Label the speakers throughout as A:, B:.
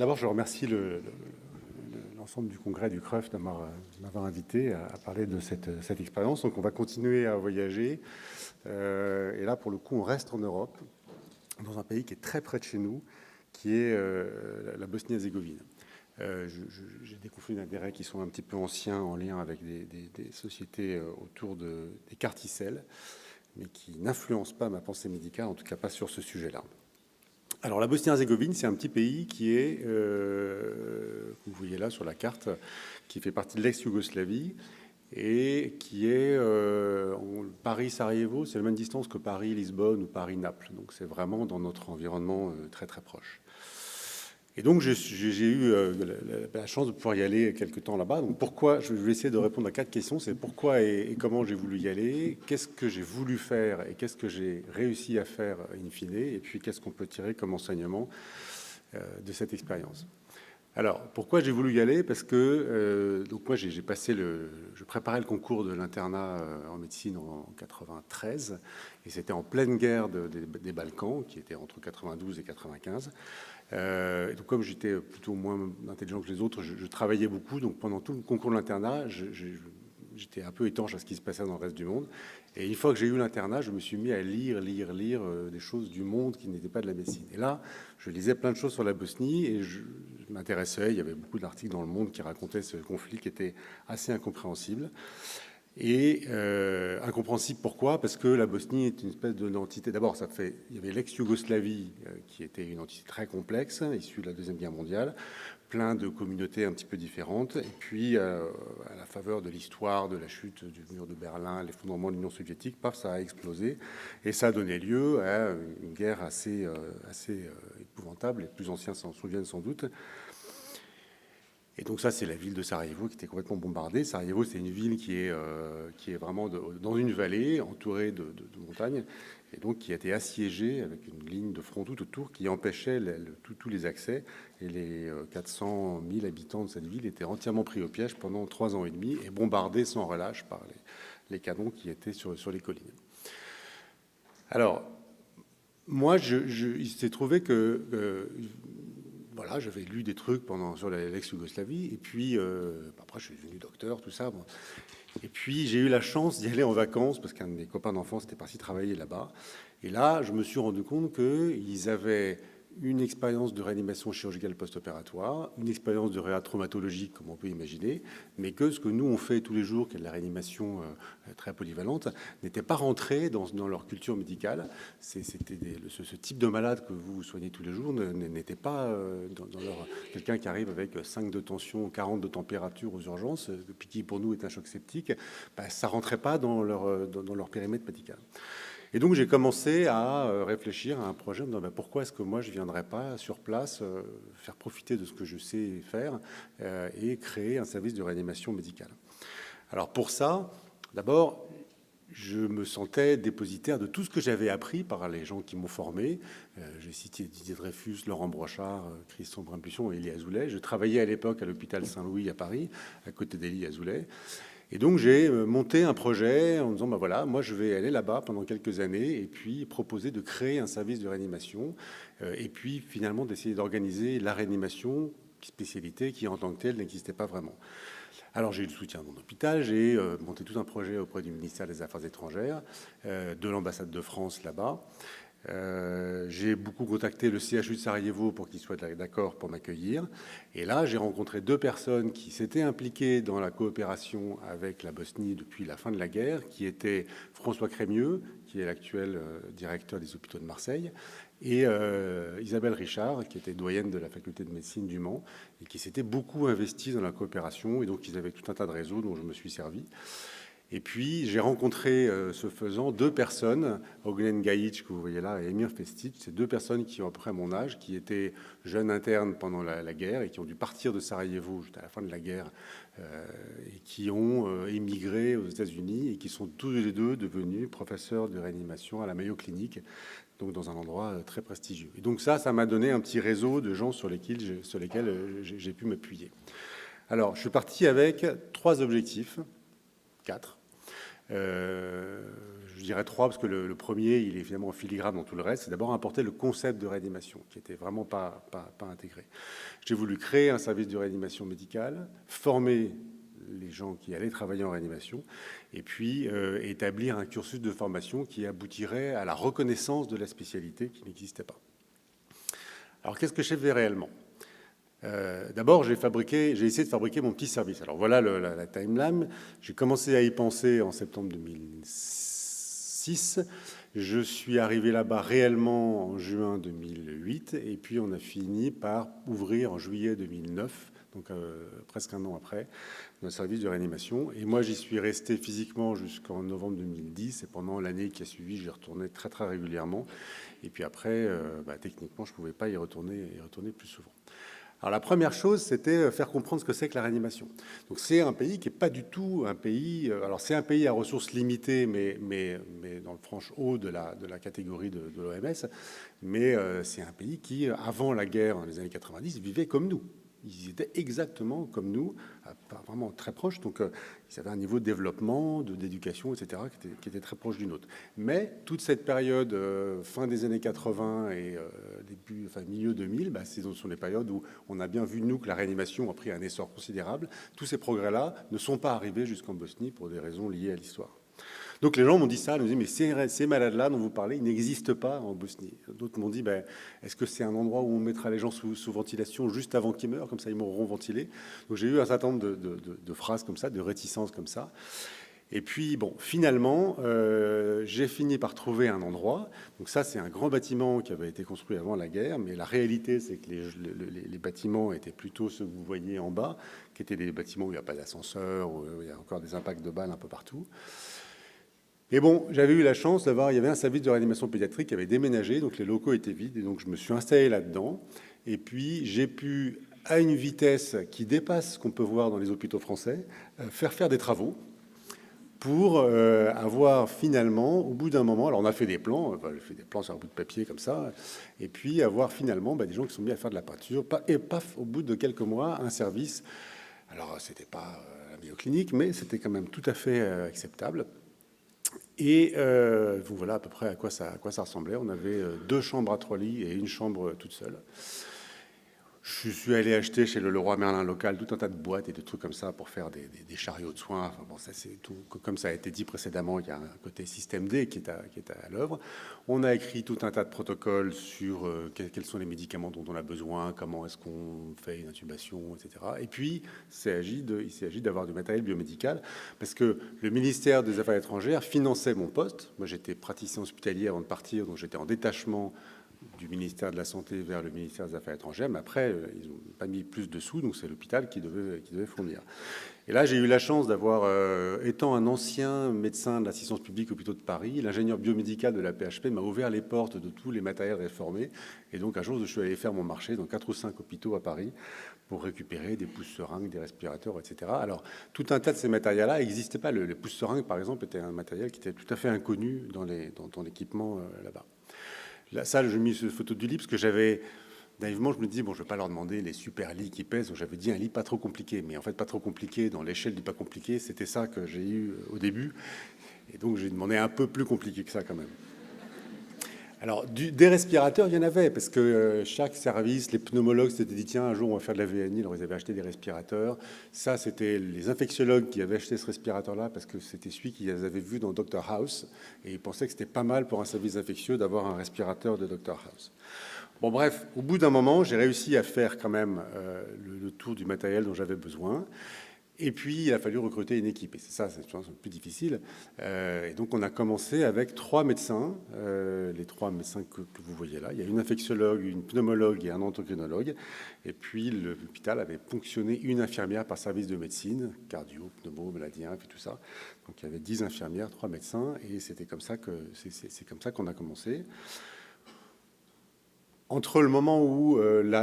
A: d'abord, je remercie l'ensemble du congrès du CRUF de m'avoir invité à parler de cette expérience. Donc, on va continuer à voyager. Et là, pour le coup, on reste en Europe, dans un pays qui est très près de chez nous, qui est la Bosnie-Herzégovine. J'ai des conflits d'intérêts qui sont un petit peu anciens en lien avec des sociétés autour des carticelles, mais qui n'influencent pas ma pensée médicale, en tout cas pas sur ce sujet-là. Alors la Bosnie-Herzégovine, c'est un petit pays qui est, vous voyez là sur la carte, qui fait partie de l'ex-Yougoslavie et qui est Paris-Sarajevo, c'est la même distance que Paris-Lisbonne ou Paris-Naples. Donc c'est vraiment dans notre environnement très très proche. Et donc j'ai eu la chance de pouvoir y aller quelque temps là-bas. Donc pourquoi, je vais essayer de répondre à 4 questions. C'est pourquoi et comment j'ai voulu y aller, qu'est-ce que j'ai voulu faire et qu'est-ce que j'ai réussi à faire in fine, et puis qu'est-ce qu'on peut tirer comme enseignement de cette expérience. Alors, pourquoi j'ai voulu y aller? Parce que donc moi, je préparais le concours de l'internat en médecine en 93, et c'était en pleine guerre des Balkans, qui était entre 92 et 95. Et donc, comme j'étais plutôt moins intelligent que les autres, je travaillais beaucoup. Donc, pendant tout le concours de l'internat, j'étais un peu étanche à ce qui se passait dans le reste du monde. Et une fois que j'ai eu l'internat, je me suis mis à lire des choses du monde qui n'étaient pas de la médecine. Et là, je lisais plein de choses sur la Bosnie et je m'intéressais. Il y avait beaucoup d'articles dans le monde qui racontaient ce conflit qui était assez incompréhensible. Et incompréhensible pourquoi? Parce que la Bosnie est une espèce d'entité. D'abord, il y avait l'ex-Yougoslavie qui était une entité très complexe, issue de la Deuxième Guerre mondiale, plein de communautés un petit peu différentes. Et puis, à la faveur de l'histoire, de la chute du mur de Berlin, l'effondrement de l'Union soviétique, paf, ça a explosé. Et ça a donné lieu à une guerre assez épouvantable. Les plus anciens s'en souviennent sans doute. Et donc ça, c'est la ville de Sarajevo qui était complètement bombardée. Sarajevo, c'est une ville qui est vraiment dans une vallée entourée de montagnes, et donc qui a été assiégée avec une ligne de front tout autour qui empêchait tous les accès. Et les 400 000 habitants de cette ville étaient entièrement pris au piège pendant 3 ans et demi et bombardés sans relâche par les canons qui étaient sur les collines. Alors, moi, il s'est trouvé que... voilà, j'avais lu des trucs sur l'ex-Yougoslavie, et puis après je suis devenu docteur, tout ça. Bon. Et puis j'ai eu la chance d'y aller en vacances, parce qu'un de mes copains d'enfance était parti travailler là-bas. Et là, je me suis rendu compte qu'ils avaient une expérience de réanimation chirurgicale post-opératoire, une expérience de réa traumatologique, comme on peut imaginer, mais que ce que nous on fait tous les jours, qui est de la réanimation très polyvalente, n'était pas rentré dans leur culture médicale. C'était ce type de malade que vous soignez tous les jours n'était pas dans leur... Quelqu'un qui arrive avec 5 de tension, 40 de température aux urgences, puis qui pour nous est un choc septique, ça rentrait pas dans leur périmètre médical. Et donc j'ai commencé à réfléchir à un projet, en me disant pourquoi est-ce que moi je ne viendrais pas sur place faire profiter de ce que je sais faire et créer un service de réanimation médicale. Alors pour ça, d'abord, je me sentais dépositaire de tout ce que j'avais appris par les gens qui m'ont formé. J'ai cité Didier Dreyfus, Laurent Brochard, Christian Brun-Buisson et Élie Azoulay. Je travaillais à l'époque à l'hôpital Saint-Louis à Paris, à côté d'Élie Azoulay. Et donc j'ai monté un projet en me disant, voilà, moi je vais aller là-bas pendant quelques années et puis proposer de créer un service de réanimation et puis finalement d'essayer d'organiser la réanimation, spécialité qui en tant que telle n'existait pas vraiment. Alors j'ai eu le soutien de mon hôpital, j'ai monté tout un projet auprès du ministère des Affaires étrangères, de l'ambassade de France là-bas. J'ai beaucoup contacté le CHU de Sarajevo pour qu'il soit d'accord pour m'accueillir. Et là, j'ai rencontré 2 personnes qui s'étaient impliquées dans la coopération avec la Bosnie depuis la fin de la guerre, qui étaient François Crémieux, qui est l'actuel directeur des hôpitaux de Marseille, et Isabelle Richard, qui était doyenne de la faculté de médecine du Mans, et qui s'était beaucoup investie dans la coopération. Et donc, ils avaient tout un tas de réseaux dont je me suis servi. Et puis, j'ai rencontré, ce faisant, 2 personnes, Oglen Gajic, que vous voyez là, et Emir Festic. C'est 2 personnes qui ont à peu près mon âge, qui étaient jeunes internes pendant la guerre et qui ont dû partir de Sarajevo juste à la fin de la guerre et qui ont émigré aux États-Unis et qui sont tous les 2 devenus professeurs de réanimation à la Mayo Clinic, donc dans un endroit très prestigieux. Et donc ça m'a donné un petit réseau de gens sur lesquels j'ai pu m'appuyer. Alors, je suis parti avec 3 objectifs, 4. Je dirais trois, parce que le premier, il est finalement en filigrane dans tout le reste. C'est d'abord importer le concept de réanimation, qui n'était vraiment pas intégré. J'ai voulu créer un service de réanimation médicale, former les gens qui allaient travailler en réanimation, et puis établir un cursus de formation qui aboutirait à la reconnaissance de la spécialité qui n'existait pas. Alors, qu'est-ce que j'ai fait réellement ? D'abord, j'ai essayé de fabriquer mon petit service. Alors voilà la timeline. J'ai commencé à y penser en septembre 2006. Je suis arrivé là-bas réellement en juin 2008. Et puis, on a fini par ouvrir en juillet 2009, donc presque un an après, notre service de réanimation. Et moi, j'y suis resté physiquement jusqu'en novembre 2010. Et pendant l'année qui a suivi, j'y retournais très, très régulièrement. Et puis après, techniquement, je ne pouvais pas y retourner plus souvent. Alors la première chose, c'était faire comprendre ce que c'est que la réanimation. Donc c'est un pays qui n'est pas du tout un pays... alors c'est un pays à ressources limitées, mais dans le franche haut de la catégorie de l'OMS. Mais c'est un pays qui, avant la guerre, dans les années 90, vivait comme nous. Ils étaient exactement comme nous, vraiment très proches. Donc, ils avaient un niveau de développement, d'éducation, etc., qui était très proche du nôtre. Mais toute cette période, fin des années 80 et milieu 2000, ce sont des périodes où on a bien vu, nous, que la réanimation a pris un essor considérable. Tous ces progrès-là ne sont pas arrivés jusqu'en Bosnie pour des raisons liées à l'histoire. Donc les gens m'ont dit ça, ils m'ont dit mais ces malades-là dont vous parlez, ils n'existent pas en Bosnie. D'autres m'ont dit est-ce que c'est un endroit où on mettra les gens sous ventilation juste avant qu'ils meurent, comme ça ils m'auront ventilé. Donc j'ai eu un certain nombre de phrases comme ça, de réticences comme ça. Et puis bon, finalement, j'ai fini par trouver un endroit. Donc ça, c'est un grand bâtiment qui avait été construit avant la guerre, mais la réalité, c'est que les bâtiments étaient plutôt ceux que vous voyez en bas, qui étaient des bâtiments où il n'y a pas d'ascenseur, où il y a encore des impacts de balles un peu partout. Et bon, j'avais eu la chance il y avait un service de réanimation pédiatrique qui avait déménagé, donc les locaux étaient vides, et donc je me suis installé là-dedans. Et puis, j'ai pu, à une vitesse qui dépasse ce qu'on peut voir dans les hôpitaux français, faire des travaux pour avoir finalement, au bout d'un moment, alors on a fait des plans, j'ai fait des plans sur un bout de papier comme ça, et puis avoir finalement des gens qui sont mis à faire de la peinture, et paf, au bout de quelques mois, un service. Alors, c'était pas la bioclinique, mais c'était quand même tout à fait acceptable. Et vous voilà à peu près à quoi ça ressemblait. On avait 2 chambres à 3 lits et une chambre toute seule. Je suis allé acheter chez le Leroy Merlin local tout un tas de boîtes et de trucs comme ça pour faire des chariots de soins. Enfin, bon, ça, c'est tout. Comme ça a été dit précédemment, il y a un côté système D qui est à l'œuvre. On a écrit tout un tas de protocoles sur quels sont les médicaments dont on a besoin, comment est-ce qu'on fait une intubation, etc. Et puis, il s'agit d'avoir du matériel biomédical parce que le ministère des Affaires étrangères finançait mon poste. Moi, j'étais praticien hospitalier avant de partir, donc j'étais en détachement du ministère de la Santé vers le ministère des Affaires étrangères, mais après, ils n'ont pas mis plus de sous, donc c'est l'hôpital qui devait fournir. Et là, j'ai eu la chance d'avoir, étant un ancien médecin de l'assistance publique hôpitaux de Paris, l'ingénieur biomédical de la PHP m'a ouvert les portes de tous les matériels réformés. Et donc, un jour, je suis allé faire mon marché dans 4 ou 5 hôpitaux à Paris pour récupérer des pousses-seringues, des respirateurs, etc. Alors, tout un tas de ces matériels-là n'existaient pas. Les pousses-seringues, par exemple, était un matériel qui était tout à fait inconnu dans l'équipement là-bas. Là, ça, j'ai mis cette photo du lit parce que j'avais... Naïvement, je me dis, bon, je ne vais pas leur demander les super lits qui pèsent. Donc, j'avais dit un lit pas trop compliqué. Mais en fait, pas trop compliqué, dans l'échelle du pas compliqué, c'était ça que j'ai eu au début. Et donc, j'ai demandé un peu plus compliqué que ça quand même. Alors, des respirateurs, il y en avait, parce que chaque service, les pneumologues s'étaient dit, tiens, un jour, on va faire de la VNI, alors ils avaient acheté des respirateurs. Ça, c'était les infectiologues qui avaient acheté ce respirateur-là, parce que c'était celui qu'ils avaient vu dans Dr House, et ils pensaient que c'était pas mal pour un service infectieux d'avoir un respirateur de Dr House. Bon, bref, au bout d'un moment, j'ai réussi à faire quand même le tour du matériel dont j'avais besoin. Et puis, il a fallu recruter une équipe. Et c'est ça, c'est plus difficile. Et donc, on a commencé avec 3 médecins, les 3 médecins que vous voyez là. Il y a une infectiologue, une pneumologue et un endocrinologue. Et puis, l'hôpital avait ponctionné une infirmière par service de médecine, cardio, pneumo, maladie, et tout ça. Donc, il y avait 10 infirmières, 3 médecins. Et c'était comme ça qu'on a commencé. Entre le moment où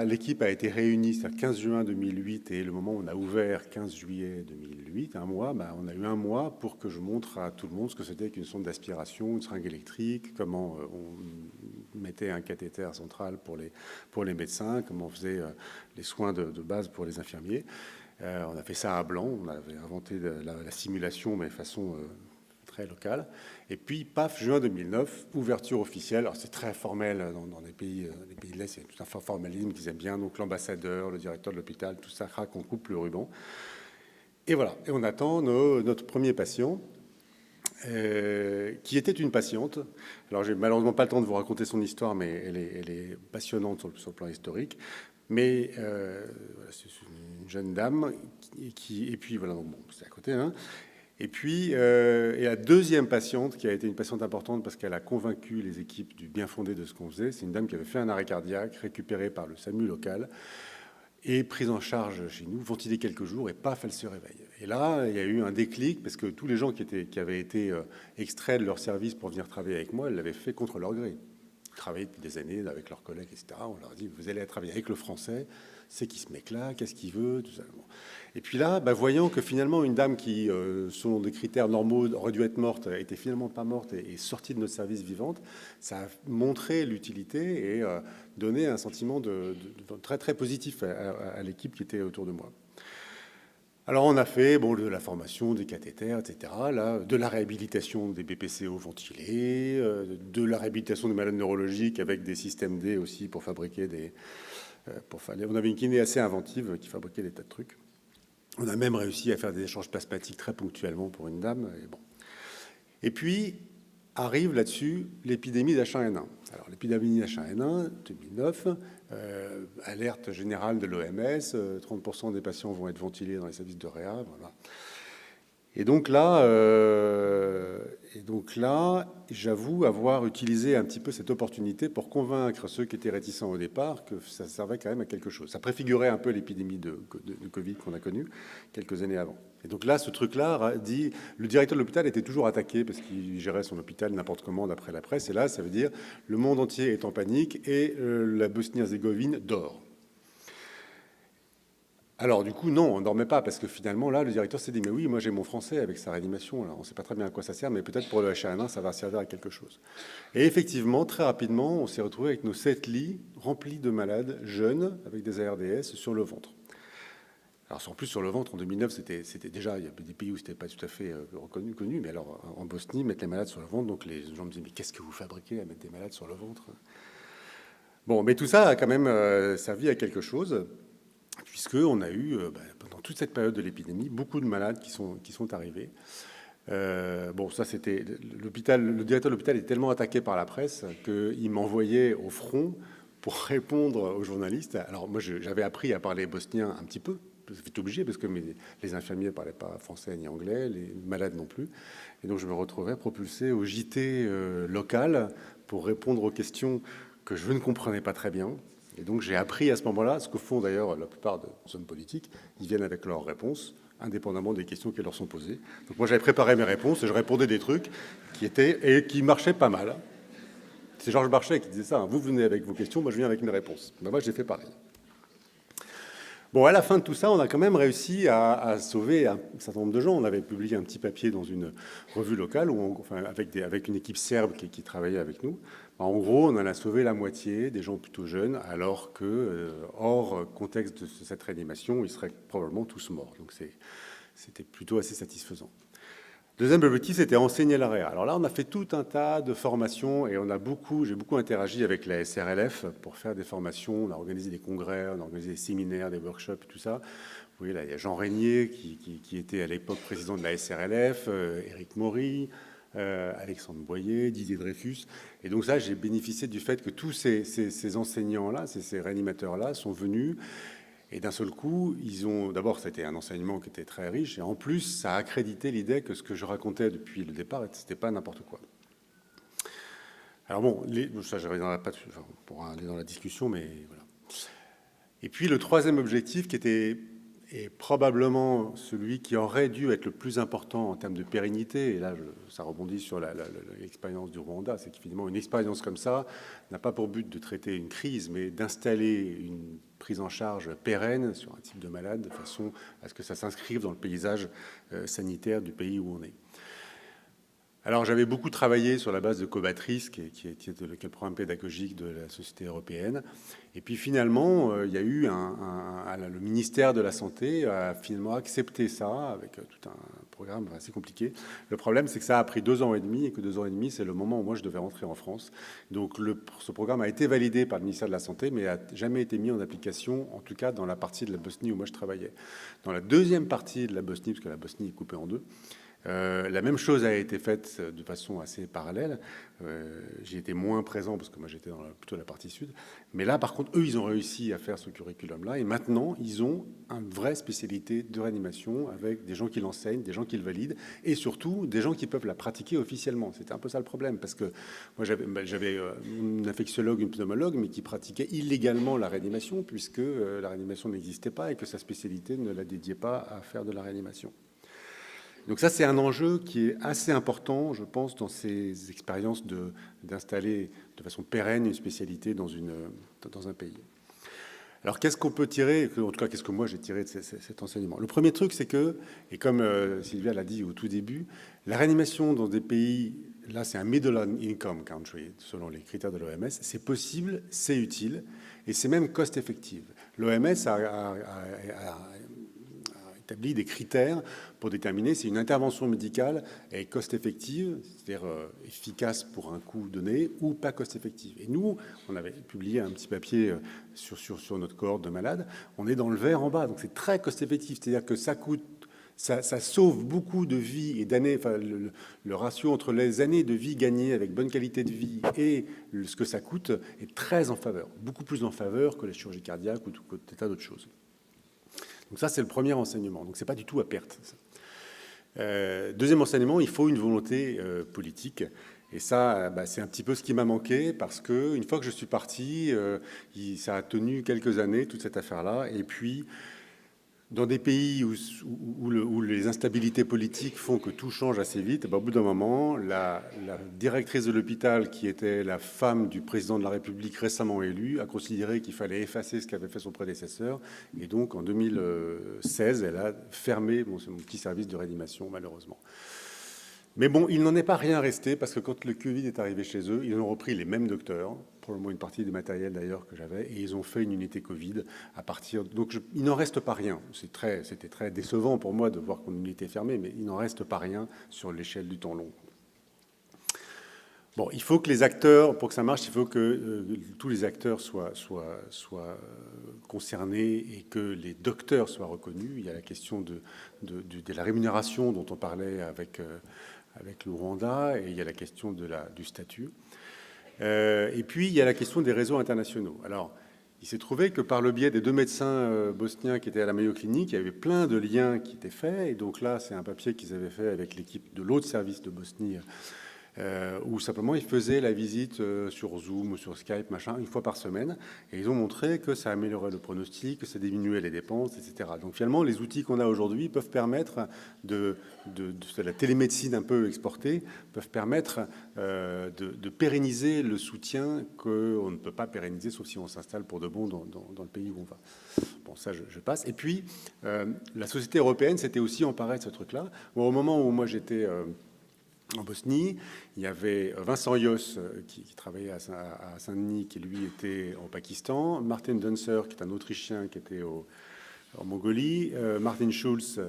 A: l'équipe a été réunie, c'est-à-dire 15 juin 2008, et le moment où on a ouvert 15 juillet 2008, un mois, on a eu un mois pour que je montre à tout le monde ce que c'était qu'une sonde d'aspiration, une seringue électrique, comment on mettait un cathéter central pour les médecins, comment on faisait les soins de base pour les infirmiers. On a fait ça à blanc, on avait inventé la simulation, mais de façon très local. Et puis, paf, juin 2009, ouverture officielle. Alors, c'est très formel dans les pays de l'Est, c'est tout un formalisme qu'ils aiment bien. Donc, l'ambassadeur, le directeur de l'hôpital, tout ça craque, on coupe le ruban. Et voilà, et on attend notre premier patient, qui était une patiente. Alors, j'ai malheureusement pas le temps de vous raconter son histoire, mais elle est passionnante sur le plan historique. Mais voilà, c'est une jeune dame, et puis voilà, donc bon, c'est à côté, hein. Et puis, et la deuxième patiente, qui a été une patiente importante parce qu'elle a convaincu les équipes du bien fondé de ce qu'on faisait, c'est une dame qui avait fait un arrêt cardiaque, récupérée par le SAMU local, et prise en charge chez nous, ventilée quelques jours, et paf, elle se réveille. Et là, il y a eu un déclic, parce que tous les gens qui avaient été extraits de leur service pour venir travailler avec moi, elles l'avaient fait contre leur gré. Ils travaillaient depuis des années avec leurs collègues, etc. On leur a dit, vous allez travailler avec le français, c'est qui ce mec-là, qu'est-ce qu'il veut, tout ça. Bon. Et puis là, voyant que finalement, une dame qui, selon des critères normaux, aurait dû être morte, était finalement pas morte et sortie de notre service vivante, ça a montré l'utilité et donné un sentiment de très, très positif à l'équipe qui était autour de moi. Alors, on a fait de la formation, des cathéters, etc., là, de la réhabilitation des BPCO ventilés, de la réhabilitation des malades neurologiques avec des systèmes D aussi pour fabriquer des... on avait une kiné assez inventive qui fabriquait des tas de trucs. On a même réussi à faire des échanges plasmatiques très ponctuellement pour une dame. Et, bon. Et puis, arrive là-dessus l'épidémie d'H1N1. Alors, l'épidémie d'H1N1, 2009, alerte générale de l'OMS, 30% des patients vont être ventilés dans les services de réa. Voilà. Et donc là, j'avoue avoir utilisé un petit peu cette opportunité pour convaincre ceux qui étaient réticents au départ que ça servait quand même à quelque chose. Ça préfigurait un peu l'épidémie de Covid qu'on a connue quelques années avant. Et donc là, ce truc-là dit, le directeur de l'hôpital était toujours attaqué parce qu'il gérait son hôpital n'importe comment d'après la presse. Et là, ça veut dire le monde entier est en panique et la Bosnie-Herzégovine dort. Alors du coup, non, on ne dormait pas, parce que finalement, là, le directeur s'est dit, mais oui, moi j'ai mon français avec sa réanimation, là. On ne sait pas très bien à quoi ça sert, mais peut-être pour le H1N1, ça va servir à quelque chose. Et effectivement, très rapidement, on s'est retrouvé avec nos 7 lits remplis de malades jeunes, avec des ARDS, sur le ventre. Alors en plus, sur le ventre, en 2009, c'était déjà, il y a des pays où ce n'était pas tout à fait connu, mais alors en Bosnie, mettre les malades sur le ventre, donc les gens me disaient, mais qu'est-ce que vous fabriquez à mettre des malades sur le ventre? Bon, mais tout ça a quand même servi à quelque chose, puisqu'on a eu, pendant toute cette période de l'épidémie, beaucoup de malades qui sont arrivés. Bon, ça c'était... Le directeur de l'hôpital est tellement attaqué par la presse qu'il m'envoyait au front pour répondre aux journalistes. Alors moi, j'avais appris à parler bosnien un petit peu. J'étais obligé parce que les infirmiers ne parlaient pas français ni anglais, les malades non plus. Et donc je me retrouvais propulsé au JT local pour répondre aux questions que je ne comprenais pas très bien. Et donc j'ai appris à ce moment-là, ce que font d'ailleurs la plupart des hommes politiques, ils viennent avec leurs réponses, indépendamment des questions qui leur sont posées. Donc moi j'avais préparé mes réponses et je répondais des trucs qui marchaient pas mal. C'est Georges Marchais qui disait ça, hein. Vous venez avec vos questions, moi je viens avec mes réponses. Moi j'ai fait pareil. Bon, à la fin de tout ça, on a quand même réussi à sauver un certain nombre de gens. On avait publié un petit papier dans une revue locale avec une équipe serbe qui travaillait avec nous. En gros, on en a sauvé la moitié, des gens plutôt jeunes, alors que, hors contexte de cette réanimation, ils seraient probablement tous morts. Donc c'était plutôt assez satisfaisant. Deuxième objectif, c'était enseigner la réa. Alors là, on a fait tout un tas de formations et j'ai beaucoup interagi avec la SRLF pour faire des formations. On a organisé des congrès, on a organisé des séminaires, des workshops, tout ça. Vous voyez là, il y a Jean Régnier qui était à l'époque président de la SRLF, Éric Maury, Alexandre Boyer, Didier Dreyfus. Et donc ça, j'ai bénéficié du fait que tous ces enseignants-là, ces réanimateurs-là sont venus. Et d'un seul coup, d'abord, c'était un enseignement qui était très riche, et en plus, ça a accrédité l'idée que ce que je racontais depuis le départ, c'était pas n'importe quoi. Alors bon, ça, je reviendrai pas dessus, on pourra aller dans la discussion, mais voilà. Et puis le troisième objectif, qui était probablement celui qui aurait dû être le plus important en termes de pérennité, et là, ça rebondit sur l'expérience du Rwanda, c'est qu'effectivement, une expérience comme ça n'a pas pour but de traiter une crise, mais d'installer une prise en charge pérenne sur un type de malade, de façon à ce que ça s'inscrive dans le paysage sanitaire du pays où on est. Alors, j'avais beaucoup travaillé sur la base de Cobatrice, qui est le programme pédagogique de la Société européenne. Et puis finalement, il y a eu le ministère de la Santé a finalement accepté ça avec tout un programme assez compliqué. Le problème, c'est que ça a pris 2 ans et demi, et que 2 ans et demi, c'est le moment où moi je devais rentrer en France. Donc, ce programme a été validé par le ministère de la Santé, mais n'a jamais été mis en application, en tout cas dans la partie de la Bosnie où moi je travaillais. Dans la deuxième partie de la Bosnie, parce que la Bosnie est coupée en deux, la même chose a été faite de façon assez parallèle. J'y étais moins présent parce que moi j'étais dans plutôt la partie sud. Mais là, par contre, eux, ils ont réussi à faire ce curriculum-là. Et maintenant, ils ont une vraie spécialité de réanimation avec des gens qui l'enseignent, des gens qui le valident et surtout des gens qui peuvent la pratiquer officiellement. C'était un peu ça le problème parce que moi j'avais une infectiologue, une pneumologue, mais qui pratiquait illégalement la réanimation puisque la réanimation n'existait pas et que sa spécialité ne la dédiait pas à faire de la réanimation. Donc ça, c'est un enjeu qui est assez important, je pense, dans ces expériences d'installer de façon pérenne une spécialité dans un pays. Alors, qu'est-ce qu'on peut tirer, en tout cas, qu'est-ce que moi j'ai tiré de cet enseignement? Le premier truc, c'est que, et comme Sylvia l'a dit au tout début, la réanimation dans des pays, là, c'est un middle income country, selon les critères de l'OMS, c'est possible, c'est utile, et c'est même cost-effective. L'OMS a établi des critères pour déterminer si une intervention médicale est cost-effective, c'est-à-dire efficace pour un coût donné, ou pas cost-effective. Et nous, on avait publié un petit papier sur notre cohorte de malades, on est dans le vert en bas, donc c'est très cost-effectif, c'est-à-dire que ça coûte, ça sauve beaucoup de vies et d'années, enfin le ratio entre les années de vie gagnées avec bonne qualité de vie et ce que ça coûte est très en faveur, beaucoup plus en faveur que la chirurgie cardiaque ou tout un tas d'autres choses. Donc ça, c'est le premier enseignement. Donc, ce n'est pas du tout à perte. Deuxième enseignement, il faut une volonté politique. Et ça, c'est un petit peu ce qui m'a manqué parce qu'une fois que je suis parti, ça a tenu quelques années, toute cette affaire-là. Et puis, dans des pays où les instabilités politiques font que tout change assez vite, au bout d'un moment, la directrice de l'hôpital, qui était la femme du président de la République récemment élu, a considéré qu'il fallait effacer ce qu'avait fait son prédécesseur. Et donc, en 2016, elle a fermé mon petit service de réanimation, malheureusement. Mais bon, il n'en est pas rien resté, parce que quand le Covid est arrivé chez eux, ils ont repris les mêmes docteurs, probablement une partie du matériel d'ailleurs que j'avais, et ils ont fait une unité Covid à partir... Donc il n'en reste pas rien. C'était très décevant pour moi de voir qu'on était fermée, mais il n'en reste pas rien sur l'échelle du temps long. Bon, il faut que les acteurs, pour que ça marche, il faut que tous les acteurs soient concernés et que les docteurs soient reconnus. Il y a la question de la rémunération dont on parlait avec le Rwanda, et il y a la question du statut. Et puis, il y a la question des réseaux internationaux. Alors, il s'est trouvé que par le biais des 2 médecins bosniens qui étaient à la Mayo Clinic, il y avait plein de liens qui étaient faits. Et donc là, c'est un papier qu'ils avaient fait avec l'équipe de l'autre service de Bosnie, où simplement ils faisaient la visite sur Zoom ou sur Skype, machin, une fois par semaine. Et ils ont montré que ça améliorait le pronostic, que ça diminuait les dépenses, etc. Donc finalement, les outils qu'on a aujourd'hui peuvent permettre de la télémédecine un peu exportée, peuvent permettre de pérenniser le soutien qu'on ne peut pas pérenniser, sauf si on s'installe pour de bon dans le pays où on va. Bon, ça, je passe. Et puis, la société européenne s'était aussi emparée de ce truc-là. Bon, au moment où moi j'étais... en Bosnie, il y avait Vincent Yos qui travaillait à Saint-Denis, qui lui était au Pakistan, Martin Dunser, qui est un Autrichien, qui était en Mongolie, Martin Schulz,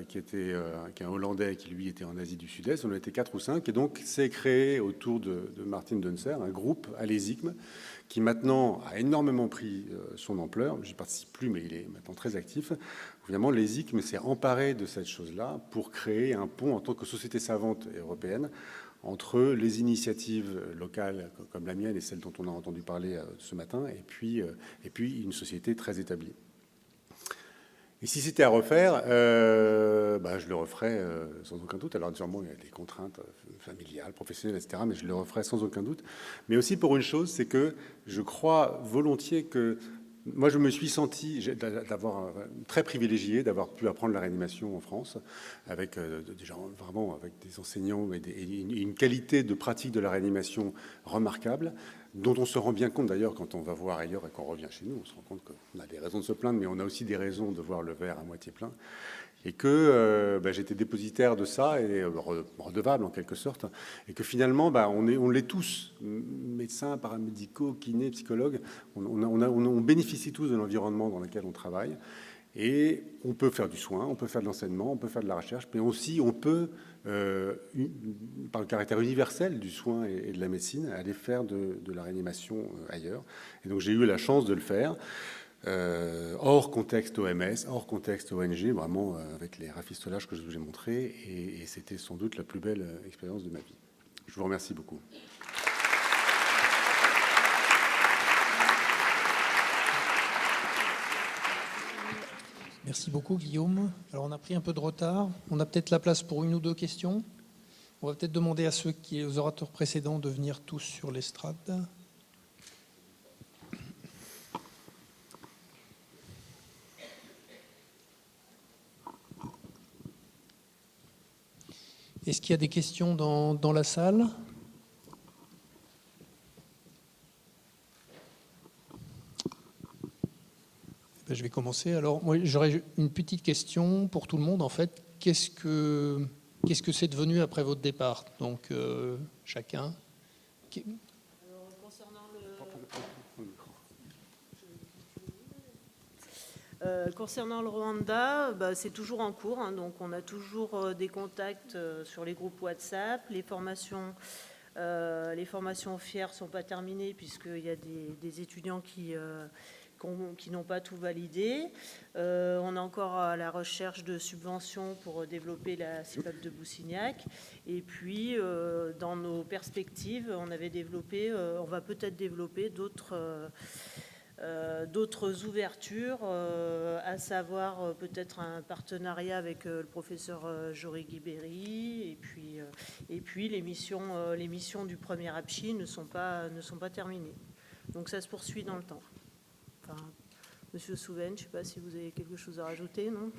A: qui est un Hollandais, qui lui était en Asie du Sud-Est. On était 4 ou 5, et donc c'est créé autour de Martin Dunser un groupe à l'ESICM qui maintenant a énormément pris son ampleur. Je n'y participe plus, mais il est maintenant très actif. Évidemment, l'ESICM s'est emparé de cette chose-là pour créer un pont en tant que société savante européenne entre les initiatives locales comme la mienne et celle dont on a entendu parler ce matin, et puis une société très établie. Et si c'était à refaire, je le referais sans aucun doute. Alors, sûrement, il y a des contraintes familiales, professionnelles, etc., mais je le referais sans aucun doute. Mais aussi pour une chose, c'est que je crois volontiers que... Moi, je me suis senti d'avoir très privilégié d'avoir pu apprendre la réanimation en France avec des gens, vraiment avec des enseignants et une qualité de pratique de la réanimation remarquable, dont on se rend bien compte d'ailleurs quand on va voir ailleurs et qu'on revient chez nous. On se rend compte qu'on a des raisons de se plaindre, mais on a aussi des raisons de voir le verre à moitié plein. et que j'étais dépositaire de ça et redevable en quelque sorte, et que finalement on l'est tous, médecins, paramédicaux, kinés, psychologues, on bénéficie tous de l'environnement dans lequel on travaille. Et on peut faire du soin, on peut faire de l'enseignement, on peut faire de la recherche, mais aussi on peut, par le caractère universel du soin et de la médecine, aller faire de la réanimation ailleurs. Et donc j'ai eu la chance de le faire, hors contexte OMS, hors contexte ONG, vraiment avec les rafistolages que je vous ai montrés, et c'était sans doute la plus belle expérience de ma vie. Je vous remercie beaucoup.
B: Merci beaucoup, Guillaume. Alors, on a pris un peu de retard. On a peut-être la place pour une ou deux questions. On va peut-être demander à aux orateurs précédents de venir tous sur l'estrade. Est-ce qu'il y a des questions dans la salle ? Je vais commencer. Alors, moi, j'aurais une petite question pour tout le monde. En fait, qu'est-ce que c'est devenu après votre départ ? Donc, chacun.
C: Alors, concernant le Rwanda, c'est toujours en cours. Hein, donc, on a toujours des contacts sur les groupes WhatsApp. Les formations FIER ne sont pas terminées puisqu'il y a des étudiants qui n'ont pas tout validé. On est encore à la recherche de subventions pour développer la CIPAP de Boussignac. Et puis, dans nos perspectives, on va peut-être développer d'autres ouvertures, à savoir peut-être un partenariat avec le professeur Jory Guibéry. Et puis les missions du premier APCHI ne sont pas terminées. Donc ça se poursuit dans le temps. Enfin, Monsieur Souven, je ne sais pas si vous avez quelque chose à rajouter, non ?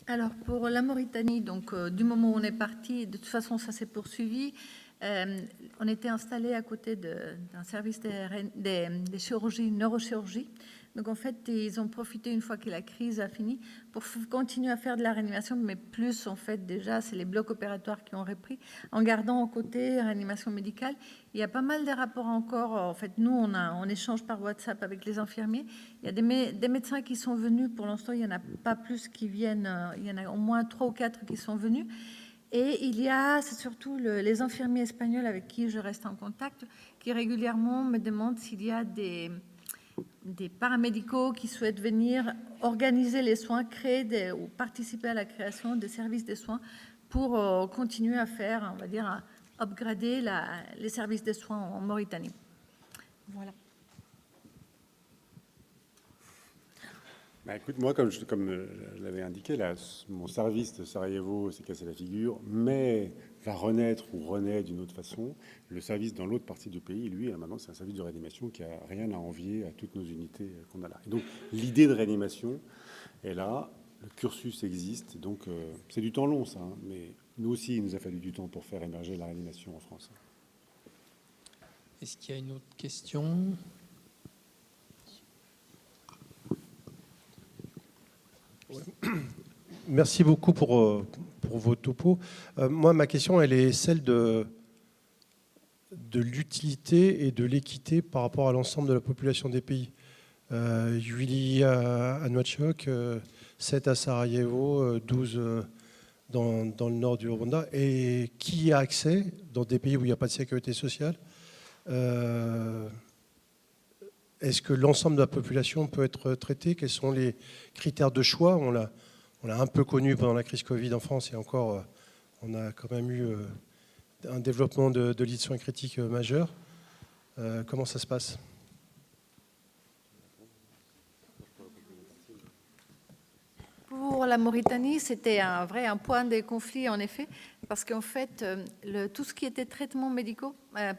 D: Alors, pour la Mauritanie, donc, du moment où on est parti, de toute façon, ça s'est poursuivi. On était installé à côté d'un service des chirurgies, neurochirurgie. Donc, en fait, ils ont profité, une fois que la crise a fini, pour continuer à faire de la réanimation, mais plus, en fait, déjà, c'est les blocs opératoires qui ont repris, en gardant au côté réanimation médicale. Il y a pas mal de rapports encore. En fait, nous, on échange par WhatsApp avec les infirmiers. Il y a des médecins qui sont venus. Pour l'instant, il n'y en a pas plus qui viennent. Il y en a au moins 3 ou 4 qui sont venus. Et c'est surtout les infirmiers espagnols avec qui je reste en contact, qui régulièrement me demandent s'il y a des paramédicaux qui souhaitent venir organiser les soins, créer ou participer à la création des services de soins pour continuer à faire, on va dire, à upgrader les services de soins en Mauritanie. Voilà.
A: Écoute, moi, comme je l'avais indiqué, là, mon service de Sarajevo s'est cassé la figure, mais va renaître ou renaît d'une autre façon. Le service dans l'autre partie du pays, lui, maintenant, c'est un service de réanimation qui n'a rien à envier à toutes nos unités qu'on a là. Et donc, l'idée de réanimation est là, le cursus existe, donc c'est du temps long, ça, hein, mais nous aussi, il nous a fallu du temps pour faire émerger la réanimation en France.
B: Est-ce qu'il y a une autre question ?
E: Merci beaucoup pour vos topos. Moi, ma question, elle est celle de l'utilité et de l'équité par rapport à l'ensemble de la population des pays. 8 lits à Nouakchott, 7 à Sarajevo, 12 dans le nord du Rwanda. Et qui y a accès dans des pays où il n'y a pas de sécurité sociale ? Est-ce que l'ensemble de la population peut être traitée ? Quels sont les critères de choix ? On l'a un peu connu pendant la crise Covid en France, et encore, on a quand même eu un développement de lits de soins critiques majeurs. Comment ça se passe ?
D: Pour la Mauritanie, c'était un point de conflit, en effet, parce qu'en fait, tout ce qui était traitements médicaux,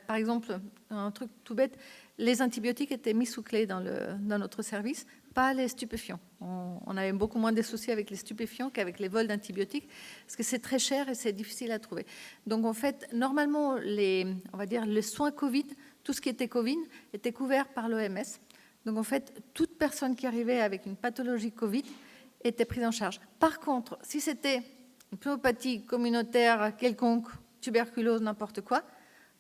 D: par exemple, un truc tout bête, les antibiotiques étaient mis sous clé dans notre service, pas les stupéfiants. On avait beaucoup moins de soucis avec les stupéfiants qu'avec les vols d'antibiotiques, parce que c'est très cher et c'est difficile à trouver. Donc, en fait, normalement, on va dire, les soins Covid tout ce qui était Covid était couvert par l'OMS. Donc en fait, toute personne qui arrivait avec une pathologie Covid était prise en charge. Par contre, si c'était une pneumopathie communautaire quelconque, tuberculose, n'importe quoi,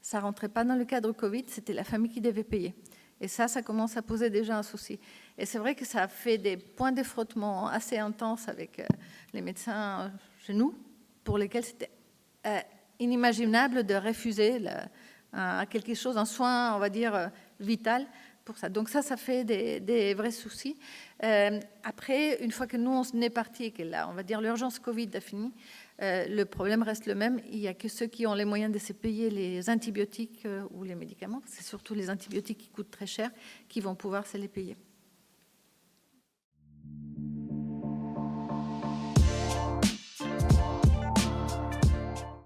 D: ça ne rentrait pas dans le cadre Covid, c'était la famille qui devait payer. Et ça commence à poser déjà un souci. Et c'est vrai que ça a fait des points de frottement assez intenses avec les médecins chez nous, pour lesquels c'était inimaginable de refuser quelque chose, un soin, on va dire, vital pour ça. Donc ça fait des vrais soucis. Après, une fois que nous, on est parti et que là, on va dire, l'urgence Covid a fini, le problème reste le même. Il n'y a que ceux qui ont les moyens de se payer les antibiotiques ou les médicaments, c'est surtout les antibiotiques qui coûtent très cher, qui vont pouvoir se les payer.